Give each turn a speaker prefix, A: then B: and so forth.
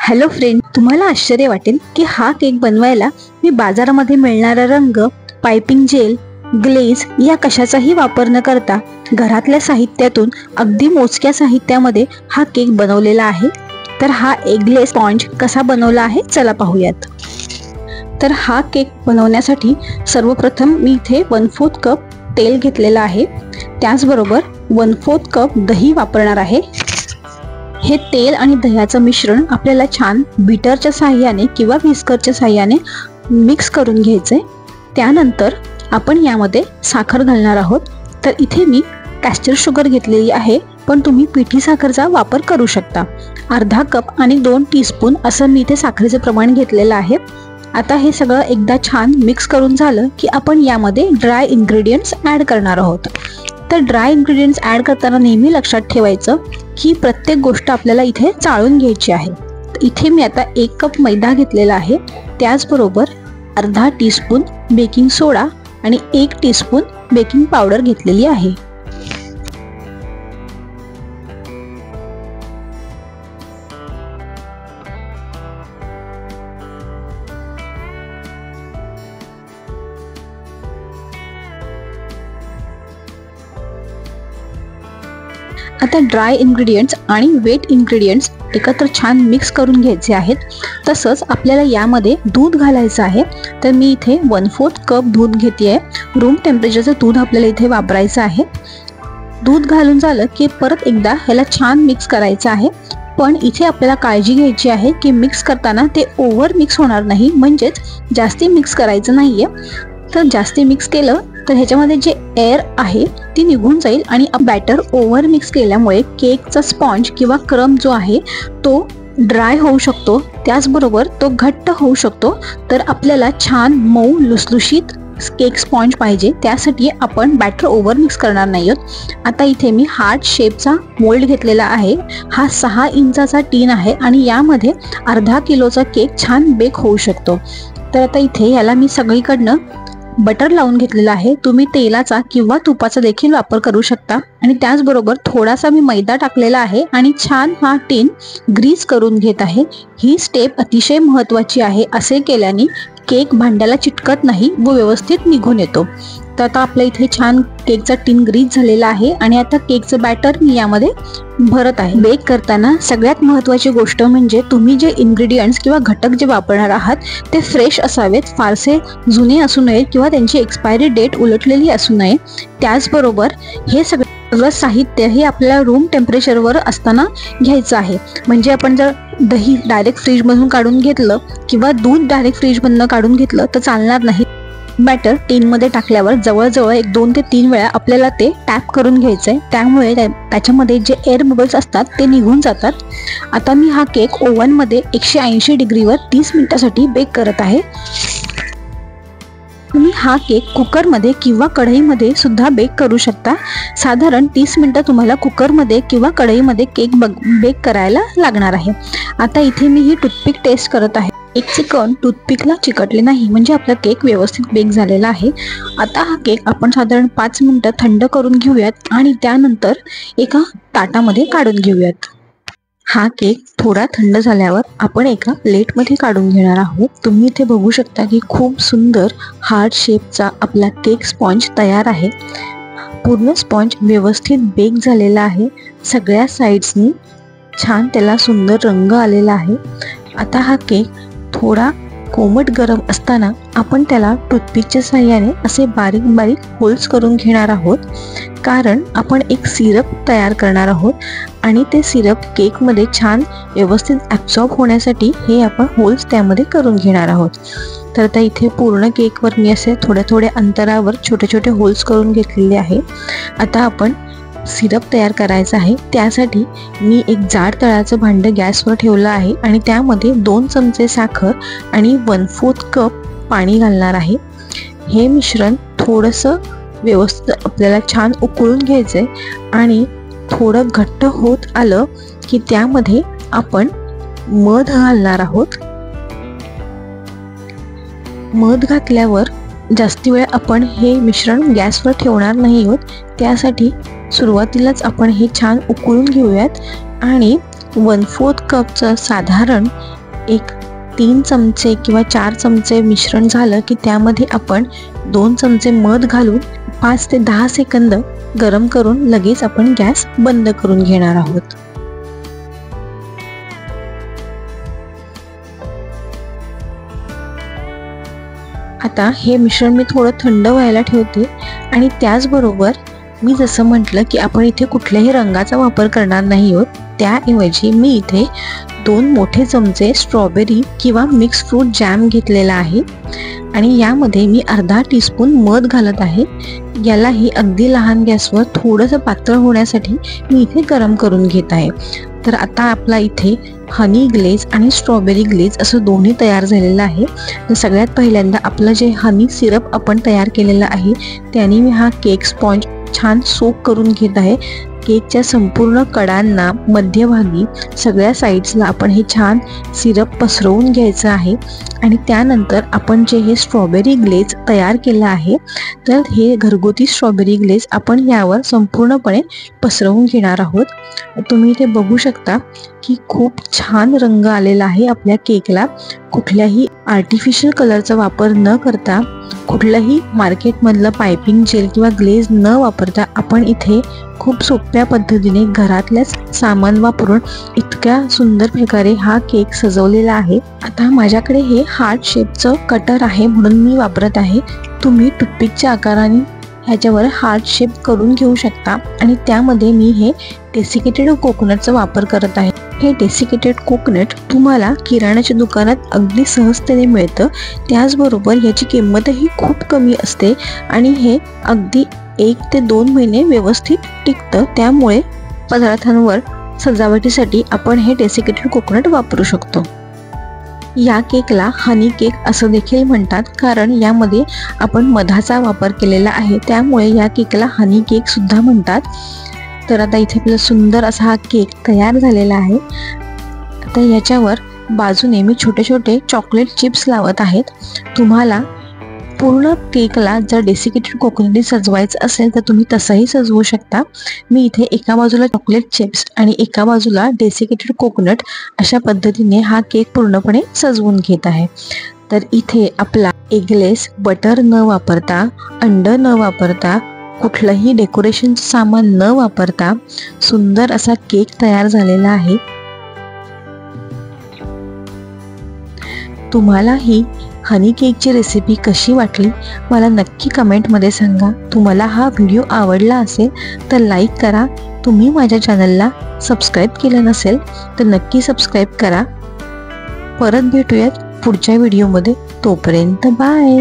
A: Hello friend, तुम्हाला आश्चर्य वाटेल की हा केक बनवायला मी बाजारामध्ये मिळणारा रंग, पाइपिंग जेल, ग्लेज या कशाचाही वापर न करता घरातल्या साहित्यातून अगदी मोजक्या साहित्यामध्ये हा केक बनवलेला आहे। तर हा एगलेस स्पॉन्ज कसा बनवला आहे चला पाहूयात। तर हा केक बनवण्यासाठी सर्वप्रथम मी इथे 1/4 कप तेल घेतलेला आहे, त्याचबरोबर 1/4 कप दही वापरणार आहे। हे तेल आणि दह्याचं मिश्रण आपल्याला छान बीटरच्या साहाय्याने किंवा व्हिस्करच्या साहाय्याने मिक्स करून घ्यायचंय। त्यानंतर आपण यामध्ये साखर घालणार आहोत। तर इथे मी कॅस्टर शुगर घेतलेली आहे, पण तुम्ही पिठी साखरचा वापर करू शकता। अर्धा कप आणि 2 टीस्पून असं मी इथे साखरेचे प्रमाण घेतलेलं आहे। आता हे सगळं एकदा छान मिक्स करून झालं की आपण यामध्ये ड्राय इन्ग्रेडियंट्स ॲड करणार आहोत। तर ड्राय इन्ग्रेडियंट्स ॲड करताना नेहमी लक्षात ठेवायचं की प्रत्येक गोष्ट आपल्याला इथे चाळून घ्यायची आहे। इथे मी आता 1 कप मैदा घेतलेला आहे, त्याचबरोबर अर्धा टीस्पून बेकिंग सोडा आणि 1 टीस्पून बेकिंग पावडर घेतलेली आहे। आता ड्राय इन्ग्रेडियंट्स आणि वेट इन्ग्रेडियंट्स एकत्र छान मिक्स करून घ्यायचे आहेत। तसंच आपल्याला यामध्ये दूध घालायचं आहे। तर मी इथे 1/4 कप दूध घेते आहे। रूम टेम्परेचरचं दूध आपल्याला इथे वापरायचं आहे। दूध घालून झालं की परत एकदा ह्याला छान मिक्स करायचं आहे। पण इथे आपल्याला काळजी घ्यायची आहे की मिक्स करताना ते ओव्हर मिक्स होणार नाही, म्हणजेच जास्ती मिक्स करायचं नाहीये। तर जास्ती मिक्स केलं तर ह्याच्यामध्ये जे एअर आहे ती निघून जाईल आणि बॅटर ओव्हर मिक्स केल्यामुळे केकचा स्पॉन्ज किंवा क्रम जो आहे तो ड्राय होऊ शकतो, त्याचबरोबर तो घट्ट होऊ शकतो। तर आपल्याला छान मऊ लुसलुशीत केक स्पॉन्ज पाहिजे, त्यासाठी आपण बॅटर ओव्हर मिक्स करणार नाही आहोत। आता इथे मी हार्ट शेपचा मोल्ड घेतलेला आहे। हा 6 इंचाचा टीन आहे आणि यामध्ये अर्धा किलोचा केक छान बेक होऊ शकतो। तर आता इथे याला मी सगळीकडनं बटर लावून घेतलेला आहे। तुम्ही तेलाचा किंवा तुपाचा देखील वापर करू शकता आणि त्याचबरोबर थोडासा मी मैदा टाकलेला आहे आणि छान हा टीन ग्रीस करून घेत आहे। ही स्टेप अतिशय महत्त्वाची आहे, असे केल्याने केक भांड्याला चिटकत नाही व व्यवस्थित निघून येतो। तर आता आपल्या इथे छान केकचा टीन ग्रीस झालेला आहे आणि आता केकचं बॅटर मी यामध्ये भरत आहे। बेक करताना सगळ्यात महत्त्वाची गोष्ट म्हणजे तुम्ही जे इन्ग्रेडियंट्स किंवा घटक जे वापरणार आहात ते फ्रेश असावेत, फारसे जुने असू नये किंवा त्यांची एक्सपायरी डेट उलटलेली असू नये। त्याचबरोबर हे सगळं साहित्य हे आपल्याला रूम टेम्परेचरवर असताना घ्यायचं आहे। म्हणजे आपण जर दही डायरेक्ट फ्रीजमधून काढून घेतलं किंवा दूध डायरेक्ट फ्रीजमधून काढून घेतलं तर चालणार नाही। बॅटर टीनमध्ये टाकल्यावर जवळजवळ 1-2 ते 3 वेळा आपल्याला ते टॅप करून घ्यायचं आहे, त्यामुळे त्याच्यामध्ये जे एअर बबल्स असतात ते निघून जातात। आता मी हा केक ओव्हनमध्ये 180 डिग्रीवर 30 मिनिटासाठी बेक करत आहे। तुम्ही हा केक कुकरमध्ये किंवा कढईमध्ये सुद्धा बेक करू शकता। साधारण 30 मिनिटं तुम्हाला कुकरमध्ये किंवा कढईमध्ये केक बेक करायला लागणार आहे। आता इथे मी ही टूथपिक टेस्ट करत आहे। केकचे कण टूथपिकला चिकटले नाही, म्हणजे आपला केक व्यवस्थित बेक झालेला आहे। आता हा केक आपण साधारण 5 मिनिटं थंड करून घेऊयात आणि त्यानंतर एका ताटामध्ये काढून घेऊयात। हा केक थोडा थंड झाल्यावर आपण एका प्लेटमध्ये काढून घेणार आहोत। तुम्ही इथे बघू शकता की खूप सुंदर हार्ट शेपचा आपला केक स्पॉन्ज तयार आहे। पूर्ण स्पॉन्ज व्यवस्थित बेक झालेला आहे। सगळ्या साईड्सनी छान त्याला सुंदर रंग आलेला आहे। आता हा केक थोडा कोमट गरम असताना आपण त्याला टूथपिकच्या साहाय्याने असे बारीक बारीक होल्स करून घेणार आहोत, कारण आपण एक सिरप तयार करणार आहोत आणि ते सिरप केकमध्ये छान व्यवस्थित ॲब्सॉर्ब होण्यासाठी हे आपण होल्स त्यामध्ये करून घेणार आहोत। तर आता इथे पूर्ण केकवर मी असे थोड्या थोड्या अंतरावर छोटे छोटे होल्स करून घेतलेले आहे। आता आपण सिरप तयार करायचं आहे, त्यासाठी मी एक जाड तळाचं भांडं गॅसवर ठेवलं आहे आणि त्यामध्ये 2 चमचे साखर आणि 1/4 कप पाणी घालणार आहे। हे मिश्रण थोडंसं व्यवस्थित आपल्याला छान उकळून घ्यायचं आहे आणि थोडं घट्ट होत आलं की त्यामध्ये आपण मध घालणार आहोत। मध घातल्यावर जास्ती वेळ आपण हे मिश्रण गॅसवर ठेवणार नाही आहोत, त्यासाठी सुरुवातीलाच आपण हे छान उकळून घेऊयात आणि 1/4 कपचं साधारण एक 3 चमचे किंवा 4 चमचे मिश्रण झालं की त्यामध्ये आपण 2 चमचे मध घालून 5 ते 10 सेकंद गरम करून लगेच आपण गॅस बंद करून घेणार आहोत. आता हे मिश्रण मी थोडं थंड व्हायला ठेवते आणि त्याचबरोबर मी जसं म्हटलं की आपण इथे कुठल्याही रंगाचा वापर करणार नाही आहोत. त्याऐवजी मी इथे 2 मोठे चमचे स्ट्रॉबेरी किंवा मिक्स फ्रूट जॅम घेतलेला आहे आणि यामध्ये मी अर्धा टीस्पून मध घालत आहे. यालाही अगदी लहान गॅसवर थोडंसं पातळ होण्यासाठी मी इथे गरम करून घेत आहे. तर आता आपला इथे हनी ग्लेज आणि स्ट्रॉबेरी ग्लेज असं दोन्ही तयार झालेलं आहे. तर सगळ्यात पहिल्यांदा आपलं जे हनी सिरप आपण तयार केलेलं आहे त्याने मी हा केक स्पॉन्ज छान सोक करून घेत आहे. केकच्या संपूर्ण कडांना मध्यभागी सगळ्या साईड्सला आपण हे छान सिरप पसरवून घ्यायचं आहे आणि त्यानंतर आपण जे हे स्ट्रॉबेरी ग्लेज तयार केलं आहे तर हे घरगुती स्ट्रॉबेरी ग्लेज आपण यावर संपूर्णपणे पसरवून घेणार आहोत. तुम्ही इथे बघू शकता की खूप छान रंग आलेला आहे आपल्या केकला. कुठल्याही आर्टिफिशियल कलरचा वापर न करता, कुठलंही मार्केटमधलं पायपिंग जेल किंवा ग्लेज न वापरता आपण इथे खूप सोप्या पद्धतीने घरातल्याच सामान वापरून इतक्या सुंदर प्रकारे हा केक सजवलेला आहे. आता माझ्याकडे हे हार्ट शेपचं कटर आहे म्हणून मी वापरत आहे. तुम्ही टूथपिकच्या आकाराने ह्याच्यावर हार्ट शेप करून घेऊ शकता आणि त्यामध्ये मी हे डेसिकेटेड कोकोनटचा वापर करत आहे. हे डेसिकेटेड कोकोनट तुम्हाला किराणाच्या दुकानात अगदी सहजतेने मिळतं. त्याचबरोबर याची किंमतही खूप कमी असते आणि हे अगदी 1 ते 2 महिने व्यवस्थित टिकतं. त्यामुळे पदार्थांवर सजावटीसाठी आपण हे डेसिकेटेड कोकोनट वापरू शकतो. या केकला हनी केक असं देखील म्हणतात कारण यामध्ये आपण मधाचा वापर केलेला आहे. त्यामुळे या केकला हनी केक सुद्धा म्हणतात. तर आता इथे आपला सुंदर असा हा केक तयार झालेला आहे. आता याच्यावर बाजूने मी छोटे छोटे चॉकलेट चिप्स लावत आहेत. तुम्हाला पूर्ण केकला जर डेसिकेटेड कोकोनटने सजवायचं असेल तर तुम्ही तसंही सजवू शकता. मी इथे एका बाजूला चॉकलेट चिप्स आणि एका बाजूला डेसिकेटेड कोकोनट अशा पद्धतीने हा केक पूर्णपणे सजवून घेत आहे. तर इथे आपला एगलेस बटर न वापरता, अंड न वापरता, कुठलंही डेकोरेशनचं सामान न वापरता सुंदर असा केक तयार झालेला आहे. तुम्हाला ही हनी केकची रेसिपी कशी वाटली मला नक्की कमेंटमध्ये सांगा. तुम्हाला हा व्हिडिओ आवडला असेल तर लाईक करा. तुम्ही माझ्या चॅनलला सबस्क्राईब केलं नसेल तर नक्की सबस्क्राईब करा. परत भेटूयात पुढच्या व्हिडिओमध्ये. तोपर्यंत बाय.